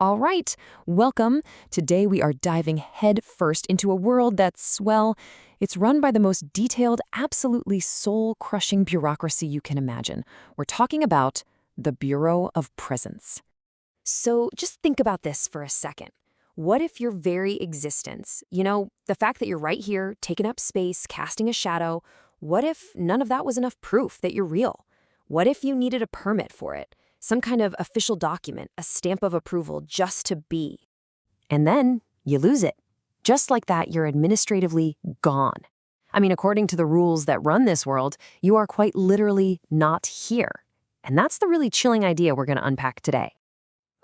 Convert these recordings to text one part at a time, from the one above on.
All right, welcome. Today we are diving head first into a world that's, well, it's run by the most detailed, absolutely soul-crushing bureaucracy you can imagine. We're talking about the Bureau of Presence. So just think about this for a second. What if your very existence, the fact that you're right here, taking up space, casting a shadow, what if none of that was enough proof that you're real? What if you needed a permit for it? Some kind of official document, a stamp of approval just to be. And then you lose it. Just like that, you're administratively gone. I mean, according to the rules that run this world, you are quite literally not here. And that's the really chilling idea we're going to unpack today.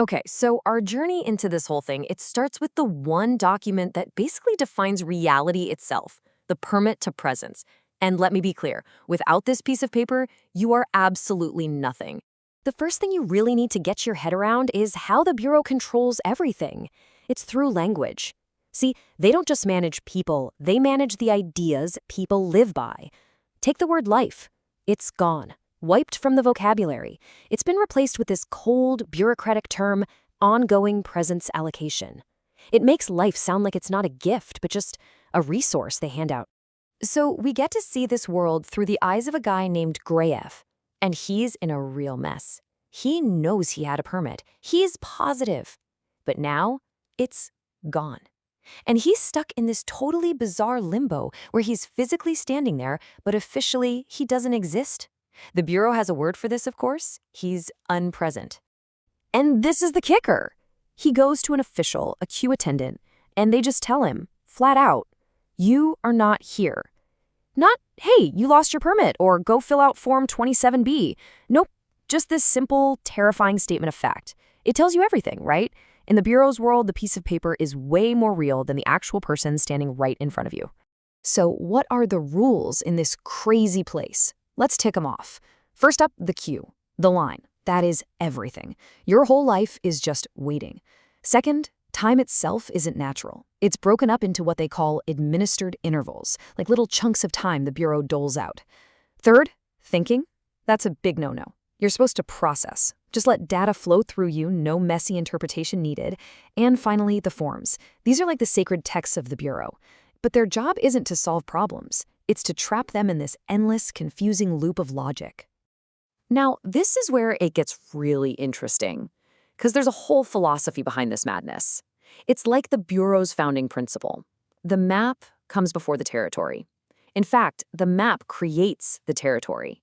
Okay, so our journey into this whole thing, it starts with the one document that basically defines reality itself, the permit to presence. And let me be clear, without this piece of paper, you are absolutely nothing. The first thing you really need to get your head around is how the Bureau controls everything. It's through language. See, they don't just manage people, they manage the ideas people live by. Take the word life. It's gone, wiped from the vocabulary. It's been replaced with this cold, bureaucratic term, ongoing presence allocation. It makes life sound like it's not a gift, but just a resource they hand out. So we get to see this world through the eyes of a guy named Graev. And he's in a real mess. He knows he had a permit. He's positive. But now, it's gone. And he's stuck in this totally bizarre limbo where he's physically standing there, but officially he doesn't exist. The Bureau has a word for this, of course. He's unpresent. And this is the kicker. He goes to an official, a queue attendant, and they just tell him, flat out, you are not here. Not, hey, you lost your permit, or go fill out Form 27B. Nope, just this simple, terrifying statement of fact. It tells you everything, right? In the Bureau's world, the piece of paper is way more real than the actual person standing right in front of you. So what are the rules in this crazy place? Let's tick them off. First up, the queue, the line. That is everything. Your whole life is just waiting. Second, time itself isn't natural. It's broken up into what they call administered intervals, like little chunks of time the Bureau doles out. Third, thinking. That's a big no-no. You're supposed to process. Just let data flow through you, no messy interpretation needed. And finally, the forms. These are like the sacred texts of the Bureau. But their job isn't to solve problems. It's to trap them in this endless, confusing loop of logic. Now, this is where it gets really interesting, because there's a whole philosophy behind this madness. It's like the Bureau's founding principle. The map comes before the territory. In fact, the map creates the territory.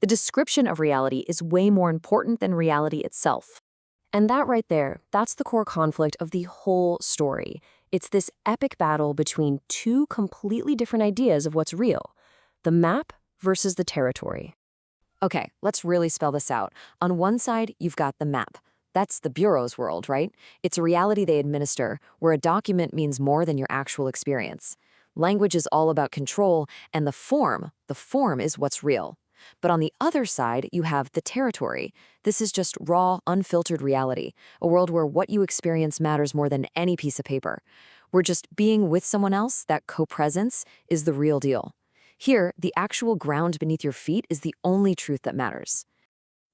The description of reality is way more important than reality itself. And that right there, that's the core conflict of the whole story. It's this epic battle between two completely different ideas of what's real, the map versus the territory. Okay, let's really spell this out. On one side, you've got the map. That's the Bureau's world, right? It's a reality they administer, where a document means more than your actual experience. Language is all about control, and the form is what's real. But on the other side, you have the territory. This is just raw, unfiltered reality, a world where what you experience matters more than any piece of paper. Where just being with someone else, that co-presence, is the real deal. Here, the actual ground beneath your feet is the only truth that matters.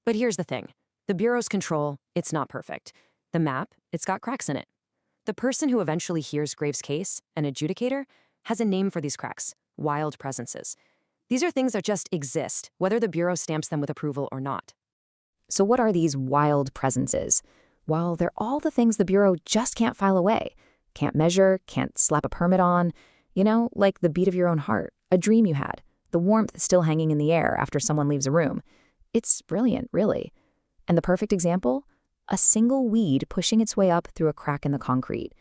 But here's the thing. The Bureau's control, it's not perfect. The map, it's got cracks in it. The person who eventually hears Graev's case, an adjudicator, has a name for these cracks, wild presences. These are things that just exist, whether the Bureau stamps them with approval or not. So what are these wild presences? Well, they're all the things the Bureau just can't file away. Can't measure, can't slap a permit on. Like the beat of your own heart, a dream you had, the warmth still hanging in the air after someone leaves a room. It's brilliant, really. And the perfect example? A single weed pushing its way up through a crack in the concrete.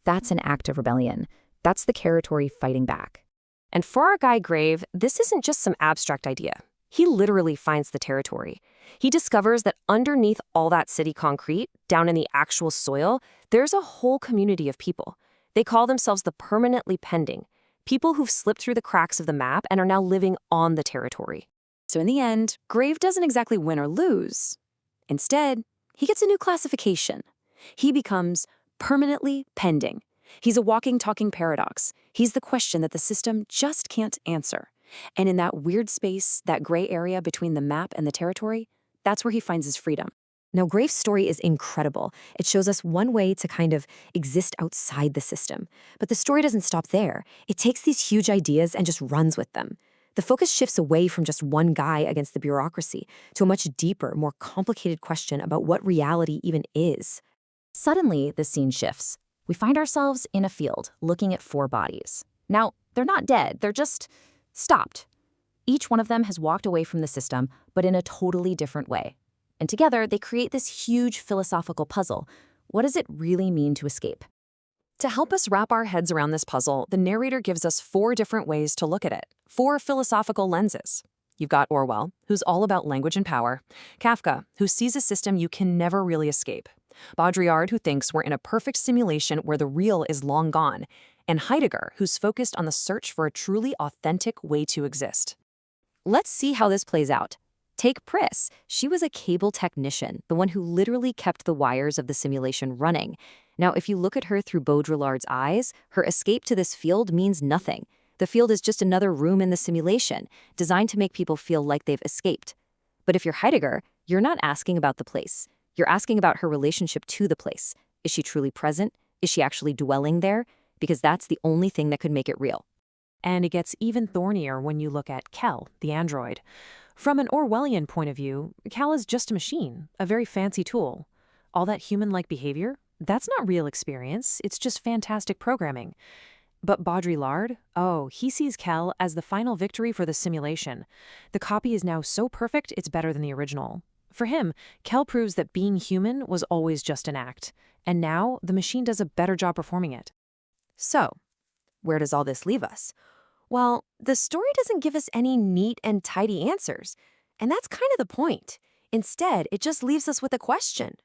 That's an act of rebellion. That's the territory fighting back. And for our guy Graev, this isn't just some abstract idea. He literally finds the territory. He discovers that underneath all that city concrete, down in the actual soil, there's a whole community of people. They call themselves the permanently pending, people who've slipped through the cracks of the map and are now living on the territory. So in the end, Graev doesn't exactly win or lose. Instead, he gets a new classification. He becomes permanently pending. He's a walking, talking paradox. He's the question that the system just can't answer. And in that weird space, that gray area between the map and the territory, that's where he finds his freedom. Now, Graef's story is incredible. It shows us one way to kind of exist outside the system. But the story doesn't stop there. It takes these huge ideas and just runs with them. The focus shifts away from just one guy against the bureaucracy to a much deeper, more complicated question about what reality even is. Suddenly, the scene shifts. We find ourselves in a field looking at 4 bodies. Now, they're not dead, they're just stopped. Each one of them has walked away from the system, but in a totally different way. And together, they create this huge philosophical puzzle. What does it really mean to escape? To help us wrap our heads around this puzzle, the narrator gives us 4 different ways to look at it, 4 philosophical lenses. You've got Orwell, who's all about language and power; Kafka, who sees a system you can never really escape; Baudrillard, who thinks we're in a perfect simulation where the real is long gone; and Heidegger, who's focused on the search for a truly authentic way to exist. Let's see how this plays out. Take Pris. She was a cable technician, the one who literally kept the wires of the simulation running. Now, if you look at her through Baudrillard's eyes, her escape to this field means nothing. The field is just another room in the simulation, designed to make people feel like they've escaped. But if you're Heidegger, you're not asking about the place. You're asking about her relationship to the place. Is she truly present? Is she actually dwelling there? Because that's the only thing that could make it real. And it gets even thornier when you look at Kel, the android. From an Orwellian point of view, Kel is just a machine, a very fancy tool. All that human-like behavior, that's not real experience, it's just fantastic programming. But Baudrillard, he sees Kel as the final victory for the simulation. The copy is now so perfect, it's better than the original. For him, Kel proves that being human was always just an act, and now the machine does a better job performing it. So, where does all this leave us? Well, the story doesn't give us any neat and tidy answers, and that's kind of the point. Instead, it just leaves us with a question.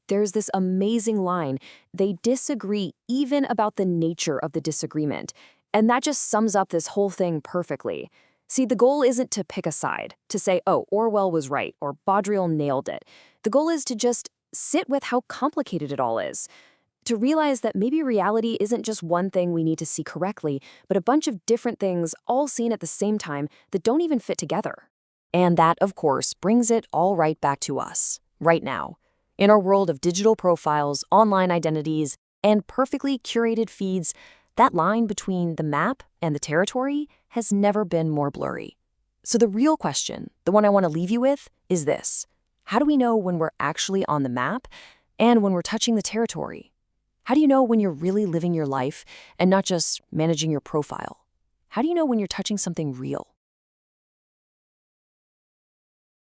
There's this amazing line: they disagree even about the nature of the disagreement, and that just sums up this whole thing perfectly. See, the goal isn't to pick a side, to say, oh, Orwell was right, or Baudrillard nailed it. The goal is to just sit with how complicated it all is. To realize that maybe reality isn't just one thing we need to see correctly, but a bunch of different things all seen at the same time that don't even fit together. And that, of course, brings it all right back to us, right now. In our world of digital profiles, online identities, and perfectly curated feeds, that line between the map and the territory has never been more blurry. So the real question, the one I want to leave you with, is this: how do we know when we're actually on the map and when we're touching the territory? How do you know when you're really living your life and not just managing your profile? How do you know when you're touching something real?